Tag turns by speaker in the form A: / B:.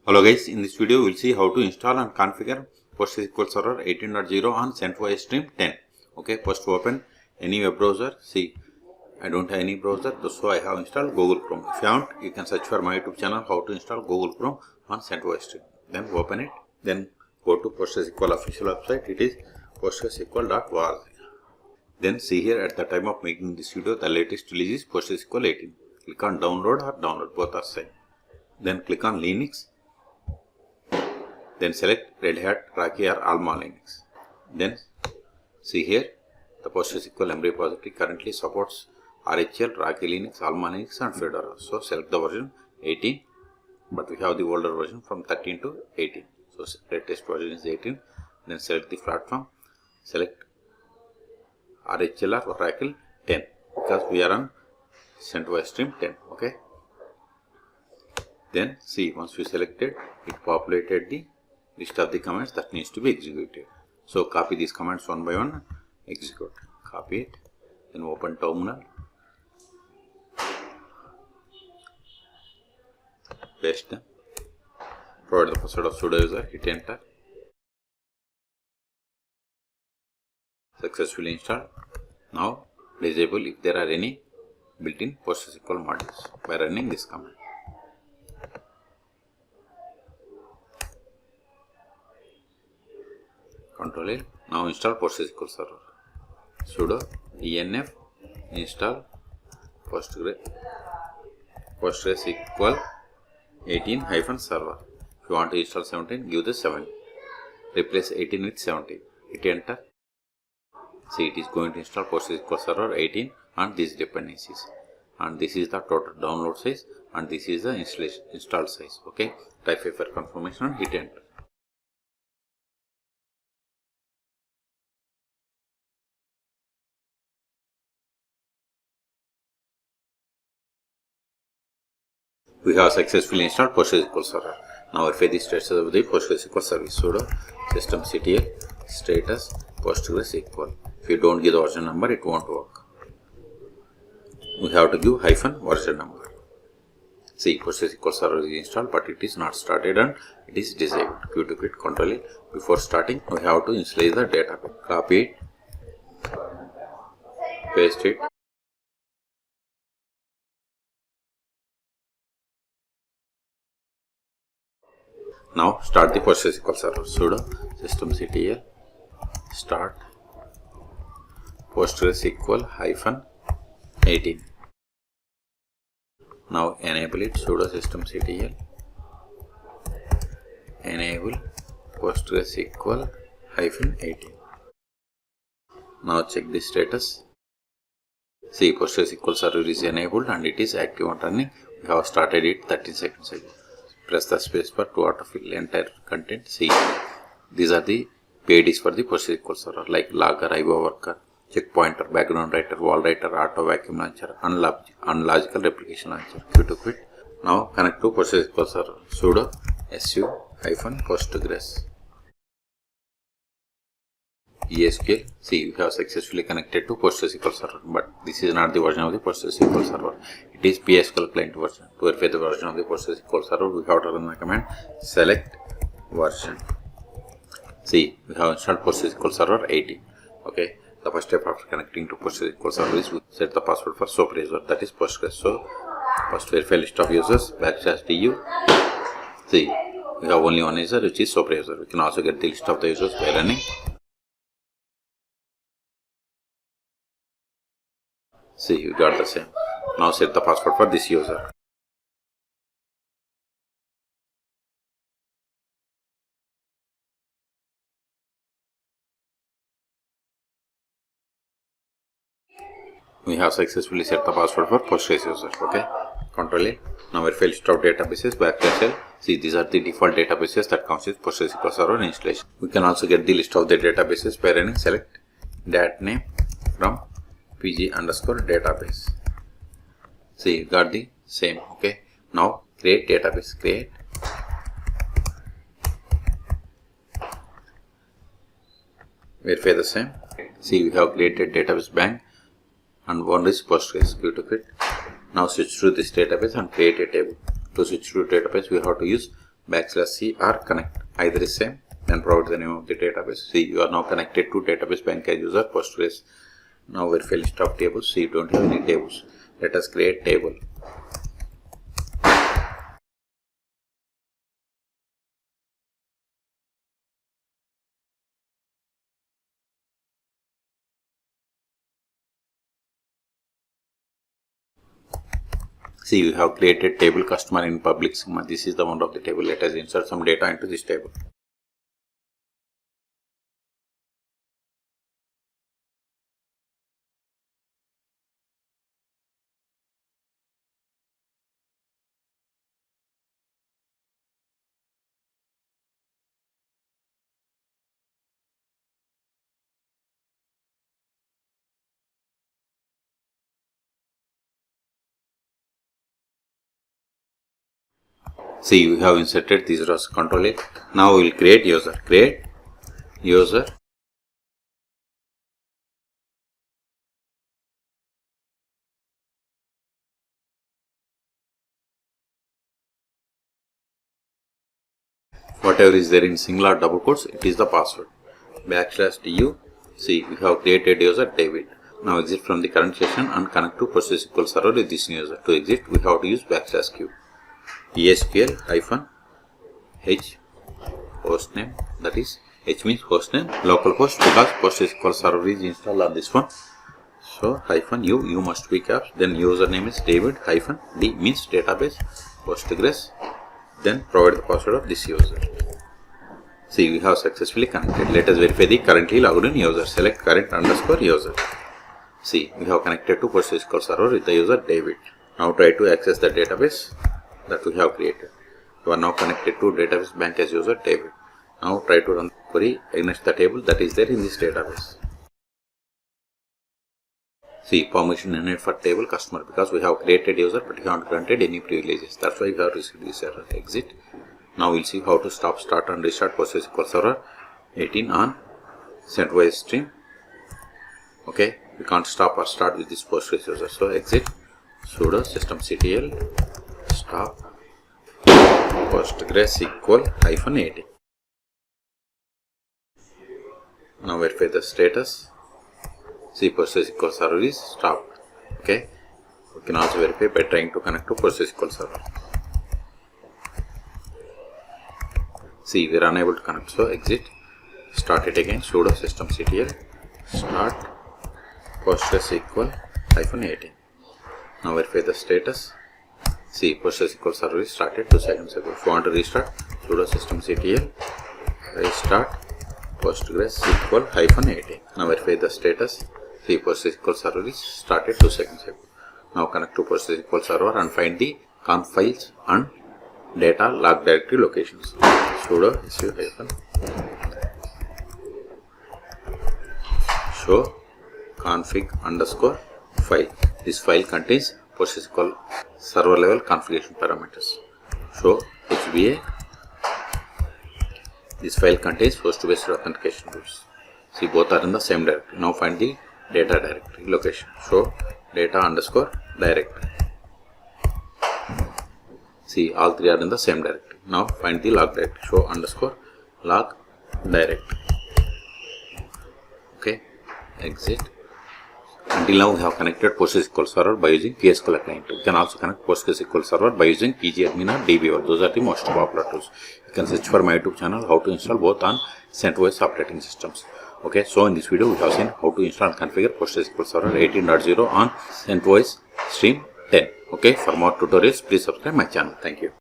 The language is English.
A: Hello guys, in this video we will see how to install and configure PostgreSQL Server 18.0 on CentOS Stream 10. Okay, first open any web browser. See, I don't have any browser, so I have installed Google Chrome. If you haven't, you can search for my YouTube channel how to install Google Chrome on CentOS Stream. Then open it, then go to PostgreSQL official website. It is postgresql.org. Then see here at the time of making this video, the latest release is PostgreSQL 18. Click on download or download, both are same. Then click on Linux. Then select Red Hat, Rocky or Alma Linux. Then see here the PostgreSQL M repository currently supports RHL, Rocky Linux, Alma Linux and Fedora. So select the version 18, but we have the older version from 13 to 18. So latest version is 18. Then select the platform, select RHL or Oracle 10 because we are on CentOS Stream 10. Okay. Then see, once we selected, it populated the list of the commands that needs to be executed. So copy these commands one by one, execute. Copy it, then open terminal, paste them, provide the password of sudo user, hit enter. Successfully installed. Now disable if there are any built-in PostgreSQL modules by running this command. Control A. Now install PostgreSQL Server. Sudo enf install PostgreSQL 18-server. If you want to install 17, give the 7. Replace 18 with 17. Hit enter. See, it is going to install PostgreSQL Server 18 and these dependencies. And this is the total download size and this is the install size. Okay. Type for confirmation and hit enter. We have successfully installed PostgreSQL Server. Now verify the status of the PostgreSQL service. Sudo systemctl status PostgreSQL. If you don't give the version number, it won't work. We have to give hyphen version number. See, PostgreSQL Server is installed, but it is not started and it is disabled. Q to quit, Control A. Before starting, we have to initialize the database. Copy it, paste it. Now start the PostgreSQL Server. Sudo systemctl start PostgreSQL -18. Now enable it. Sudo systemctl enable PostgreSQL -18. Now check the status. See, PostgreSQL Server is enabled and it is active and running. We have started it 13 seconds ago. Press the spacebar to autofill entire content. See, these are the PIDs for the PostgreSQL Server like logger, IO worker, checkpointer, background writer, wall writer, auto vacuum launcher, unlogical replication launcher. Q to quit. Now connect to PostgreSQL Server. Sudo su-postgres ESQL. See, we have successfully connected to PostgreSQL Server, but this is not the version of the PostgreSQL Server. It is PSQL client version. To verify the version of the PostgreSQL Server, we have to run the command select version. See, we have installed PostgreSQL Server 18. Okay. The first step after connecting to PostgreSQL Server is we set the password for SOAP user, that is Postgres. So first verify list of users /du. See, we have only one user which is SOAP user. We can also get the list of the users by running. See, you got the same. Now set the password for this user. We have successfully set the password for Postgres user. Okay. Control A. Now verify list of databases /l. See, these are the default databases that comes with PostgreSQL Server installation. We can also get the list of the databases by running select dat name from pg_database. See, you got the same. Okay. Now create database. Create. Verify the same. See, we have created database bank and one is Postgres. Q to quit. Now switch to this database and create a table. To switch to database, we have to use /c or connect. Either is same. Then provide the name of the database. See, you are now connected to database bank as user Postgres. Now verify list of tables. See, you don't have any tables. Let us create table. See, we have created table customer in public schema. This is the one of the table. Let us insert some data into this table. See, we have inserted these rows. Control A. Now we will create user. Create user. Whatever is there in single or double quotes, it is the password. /du. See, we have created user David. Now exit from the current session and connect to PostgreSQL server with this new user. To exit, we have to use /q. ESQL-h hostname, that is H means hostname, localhost, because PostgreSQL server is installed on this one. So -u must be caps. Then username is David -d means database Postgres. Then provide the password of this user. See, we have successfully connected. Let us verify the currently logged in user. Select current_user. See, we have connected to PostgreSQL server with the user David. Now try to access the database that we have created. You are now connected to database bank as user David. Now try to run the query against the table that is there in this database. See, permission init for table customer, because we have created user but we haven't granted any privileges. That's why we have received this error. Exit. Now we'll see how to stop, start and restart PostgreSQL server 18 on CentOS stream. Okay, we can't stop or start with this Postgres user. So exit, sudo systemctl stop PostgreSQL -18. Now verify the status. See, PostgreSQL server is stopped. Okay, we can also verify by trying to connect to PostgreSQL server. See, we are unable to connect, so exit, start it again, sudo systemctl start PostgreSQL -18. Now verify the status. See, PostgreSQL server is started 2 seconds ago. If you want to restart, sudo systemctl restart PostgreSQL -18. Now verify the status. See, PostgreSQL server is started 2 seconds ago. Now connect to PostgreSQL server and find the conf files and data log directory locations. Sudo su show config_file. This file contains PostgreSQL server level configuration parameters. Show HBA. This file contains host-based authentication rules. See, both are in the same directory. Now find the data directory location. Show data_directory. See, all three are in the same directory. Now find the log directory. Show _log directory. Okay, exit. Until now we have connected PostgreSQL server by using PSQL client. You can also connect PostgreSQL server by using pgadmin or dbeaver. Those are the most popular tools. You can search for my YouTube channel how to install both on CentOS operating systems. Okay, so in this video we have seen how to install and configure PostgreSQL server 18.0 on CentOS stream 10. Okay, for more tutorials please subscribe my channel. Thank you.